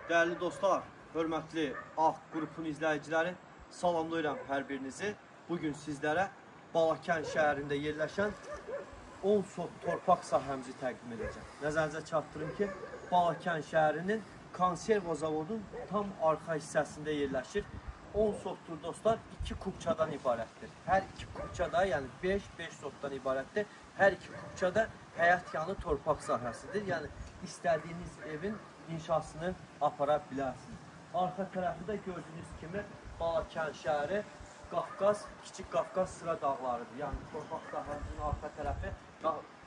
Değerli dostlar, hörmətli AX qrupunun izləyiciləri, salamlayıram hər birinizi. Bugün sizlərə Balakən şəhərində yerləşən 10 sot torpaq sahəmizi təqdim edəcəm. Nəzərinizə çatdırım ki, Balakən şəhərinin konserva zavodun tam arxa hissəsində yerləşir. 10 sotdur dostlar, 2 kubçadan ibarətdir. Hər 2 kubçada, yəni 5 sotdan ibarətdir. Hər 2 kubçada həyət yanı torpaq sahəsidir. Yəni istədiyiniz evin inşasını apara bilərsiniz. Arxa tərəfi də gördüyünüz kimi Balakən şəhəri Qafqaz, Kiçik Qafqaz sıra dağlarıdır. Yəni torpaq sahəsinin arxa tərəfi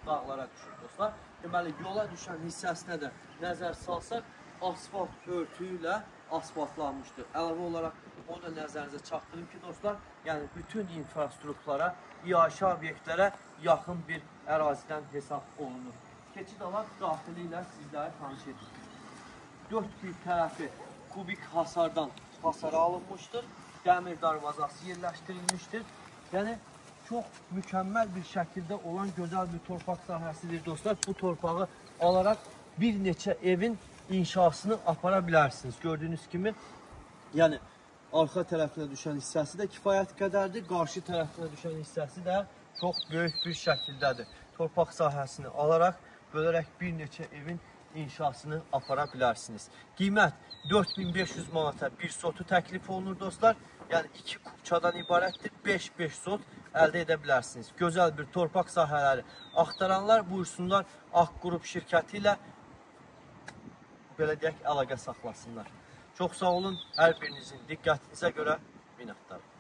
dağlara düşür dostlar. Deməli, yola düşən hissəsinə də nəzər salsaq, asfalt örtüyü ilə asfaltlanmışdır. Əlavə olaraq onu da nəzərinizə çatdırım ki, dostlar, yəni bütün infrastrukturlara, iaşə obyektlərə yaxın bir ərazidən hesab olunur. Keçid alaq daxili ilə sizləri tanış edirik. 4 bir tərəfi kubik hasardan hasara alınmışdır. Dəmir darvazası yerləşdirilmişdir. Yəni, çox mükəmməl bir şəkildə olan gözəl bir torpaq sahəsidir dostlar. Bu torpağı alaraq bir neçə evin inşasını apara bilərsiniz. Gördüyünüz kimi, yəni arxa tərəfinə düşən hissəsi də kifayət qədərdir. Qarşı tərəfinə düşən hissəsi də çox böyük bir şəkildədir. Torpaq sahəsini alaraq, bölərək bir neçə evin inşasını apara bilərsiniz. Qiymət 4500 manata bir sotu təklif olunur dostlar. Yəni 2 kubçadan ibarətdir. 5 sot əldə edə bilərsiniz. Gözəl bir torpaq sahələri axtaranlar buyursunlar AX Qrup şirkəti ilə belə deyək, əlaqə saxlasınlar. Çox sağ olun, hər birinizin diqqətinizə görə minnətdarım.